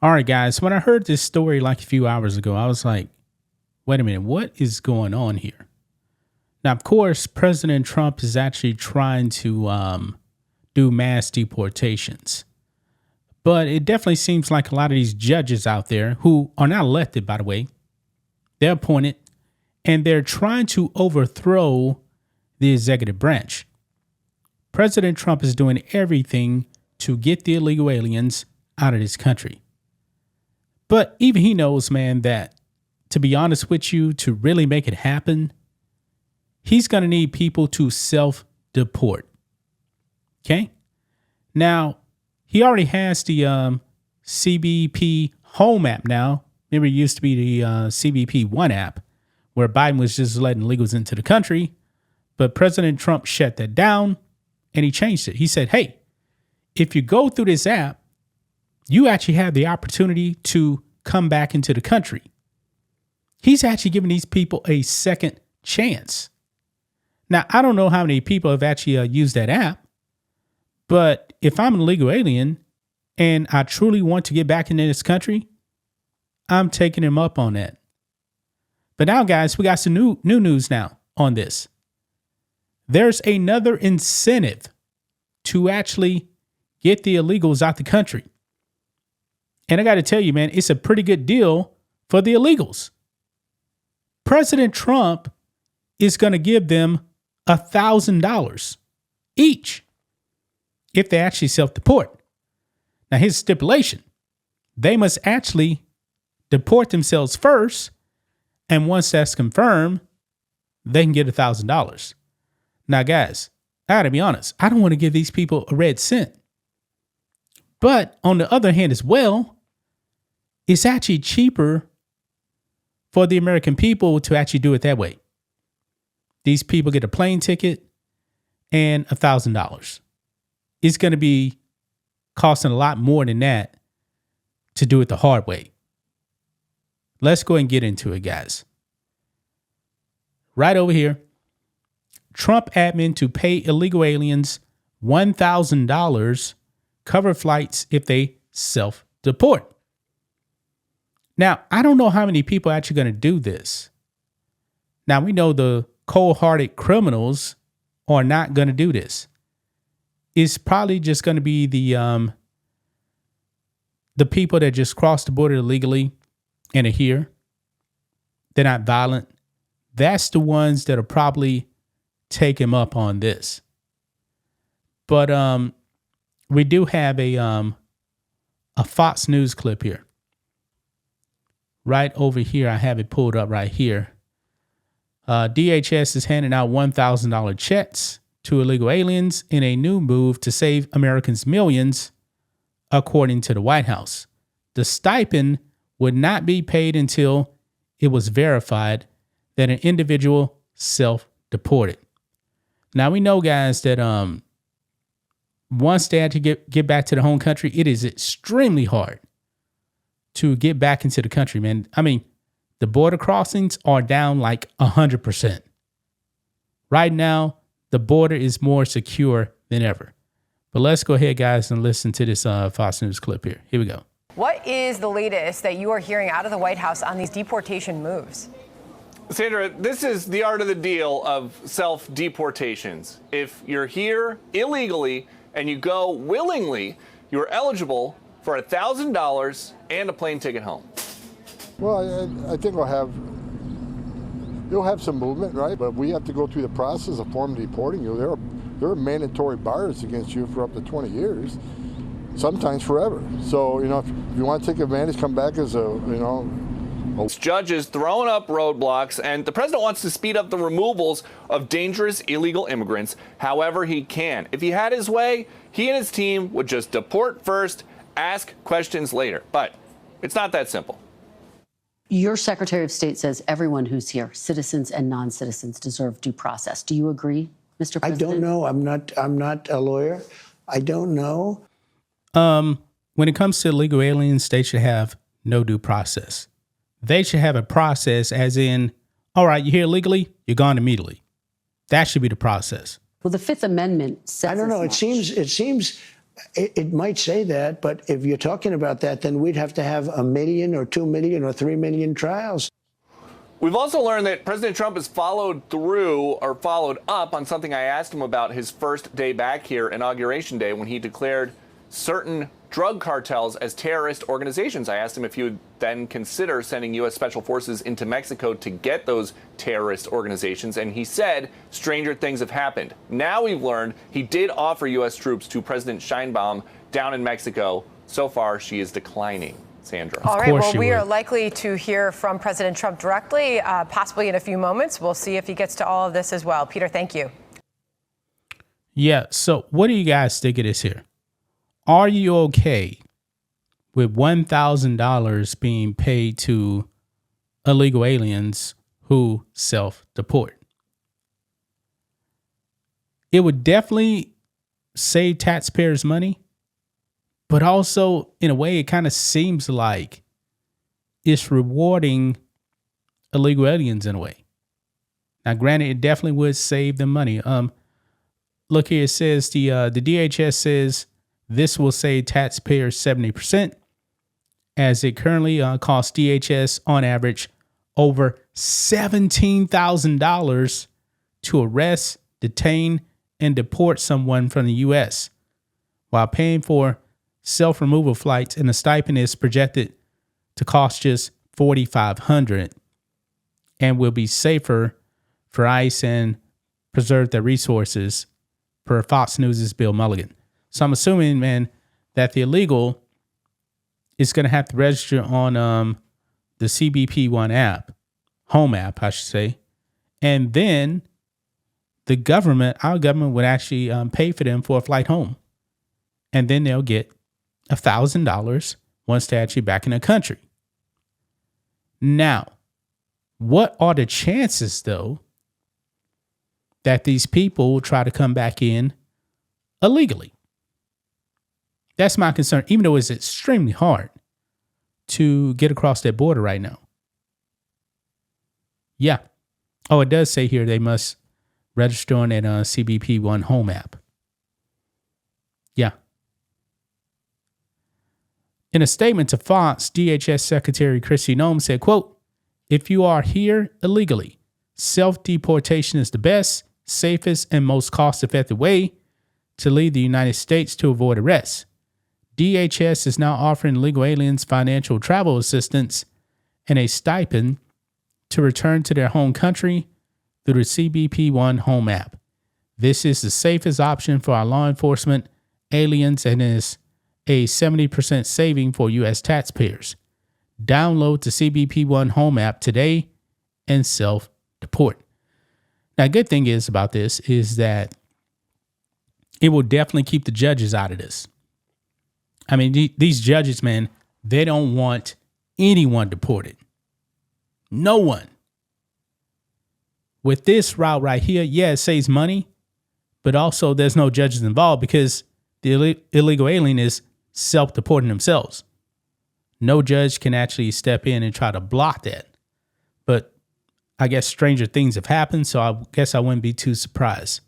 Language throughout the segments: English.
All right, guys. When I heard this story like a few hours ago, I was like, wait a minute, what is going on here? Now, of course, President Trump is actually trying to do mass deportations. But it definitely seems like a lot of these judges out there who are not elected, by the way, they're appointed and they're trying to overthrow the executive branch. President Trump is doing everything to get the illegal aliens out of this country. But even he knows, man, that to be honest with you, to really make it happen, he's going to need people to self-deport. Okay? Now, he already has the CBP Home app now. Remember, it used to be the CBP One app, where Biden was just letting illegals into the country. But President Trump shut that down, and he changed it. He said, hey, if you go through this app, you actually have the opportunity to come back into the country. He's actually giving these people a second chance. Now, I don't know how many people have actually used that app, but if I'm an illegal alien and I truly want to get back into this country, I'm taking him up on that. But now, guys, we got some new news now on this. There's another incentive to actually get the illegals out the country. And I got to tell you, man, it's a pretty good deal for the illegals. President Trump is going to give them $1,000 each if they actually self-deport. Now, here's the stipulation. They must actually deport themselves first, and once that's confirmed, they can get $1,000. Now, guys, I got to be honest. I don't want to give these people a red cent. But on the other hand as well, it's actually cheaper for the American people to actually do it that way. These people get a plane ticket and $1,000. It's going to be costing a lot more than that to do it the hard way. Let's go and get into it, guys. Right over here, Trump admin to pay illegal aliens $1,000 cover flights if they self-deport. Now, I don't know how many people are actually going to do this. Now, we know the cold-hearted criminals are not going to do this. It's probably just going to be the people that just crossed the border illegally and are here. They're not violent. That's the ones that will probably take him up on this. But we do have a Fox News clip here. Right over here, I have it pulled up right here. DHS is handing out $1,000 checks to illegal aliens in a new move to save Americans millions, according to the White House. The stipend would not be paid until it was verified that an individual self-deported. Now, we know, guys, that once they had to get back to the home country, it is extremely hard to get back into the country, man. I mean, the border crossings are down like 100%. Right now, the border is more secure than ever. But let's go ahead, guys, and listen to this Fox News clip here. Here we go. What is the latest that you are hearing out of the White House on these deportation moves? Sandra, this is the art of the deal of self-deportations. If you're here illegally and you go willingly, you're eligible for $1,000 and a plane ticket home. Well, I think you'll have some movement, right? But we have to go through the process of formally deporting you. There are mandatory bars against you for up to 20 years, sometimes forever. So, if you want to take advantage, come back as Judges throwing up roadblocks, and the president wants to speed up the removals of dangerous illegal immigrants however he can. If he had his way, he and his team would just deport first, ask questions later. But it's not that simple. Your Secretary of State says everyone who's here, citizens and non-citizens, deserve due process. Do you agree, Mr. President? I don't know. I'm not a lawyer. I don't know. When it comes to illegal aliens, they should have no due process. They should have a process as in, all right, you're here illegally, you're gone immediately. That should be the process. Well, the Fifth Amendment says I don't know. It seems It might say that, but if you're talking about that, then we'd have to have 1 million or 2 million or 3 million trials. We've also learned that President Trump has followed up on something I asked him about his first day back here, Inauguration Day, when he declared certain drug cartels as terrorist organizations. I asked him if he would then consider sending U.S. Special Forces into Mexico to get those terrorist organizations, and he said stranger things have happened. Now we've learned he did offer U.S. troops to President Sheinbaum down in Mexico. So far, she is declining. Sandra. All right, well, we are likely to hear from President Trump directly, possibly in a few moments. We'll see if he gets to all of this as well. Peter, thank you. Yeah, so what do you guys think of this here? Are you okay with $1,000 being paid to illegal aliens who self-deport? It would definitely save taxpayers money. But also, in a way, it kind of seems like it's rewarding illegal aliens in a way. Now, granted, it definitely would save them money. Look here, it says the DHS says this will save taxpayers 70%, as it currently costs DHS on average over $17,000 to arrest, detain, and deport someone from the U.S. while paying for self-removal flights, and the stipend is projected to cost just $4,500 and will be safer for ICE and preserve their resources, per Fox News' Bill Mulligan. So I'm assuming, man, that the illegal is going to have to register on the CBP One app, home app, I should say, and then the government, our government, would actually pay for them for a flight home, and then they'll get $1,000 once they're actually back in the country. Now, what are the chances, though, that these people will try to come back in illegally? That's my concern, even though it's extremely hard to get across that border right now. Yeah. Oh, it does say here they must register on that CBP One home app. Yeah. In a statement to Fox, DHS Secretary Kristi Noem said, quote, "If you are here illegally, self-deportation is the best, safest, and most cost-effective way to leave the United States to avoid arrest. DHS is now offering illegal aliens financial travel assistance and a stipend to return to their home country through the CBP One home app. This is the safest option for our law enforcement, aliens, and is a 70% saving for U.S. taxpayers. Download the CBP One home app today and self-deport." Now, good thing is about this is that it will definitely keep the judges out of this. I mean, these judges, man, they don't want anyone deported. No one. With this route right here, yeah, it saves money, but also there's no judges involved because the illegal alien is self-deporting themselves. No judge can actually step in and try to block that. But I guess stranger things have happened, so I guess I wouldn't be too surprised.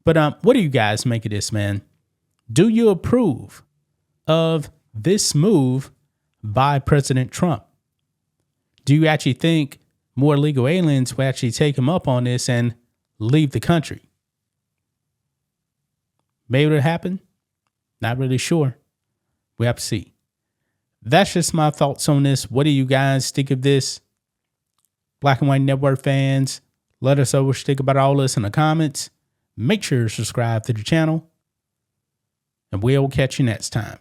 But what do you guys make of this, man? Do you approve of this move by President Trump? Do you actually think more illegal aliens will actually take him up on this and leave the country? Maybe it'll happen. Not really sure. We have to see. That's just my thoughts on this. What do you guys think of this? Black and White Network fans, let us know what you think about all this in the comments. Make sure to subscribe to the channel, and we'll catch you next time.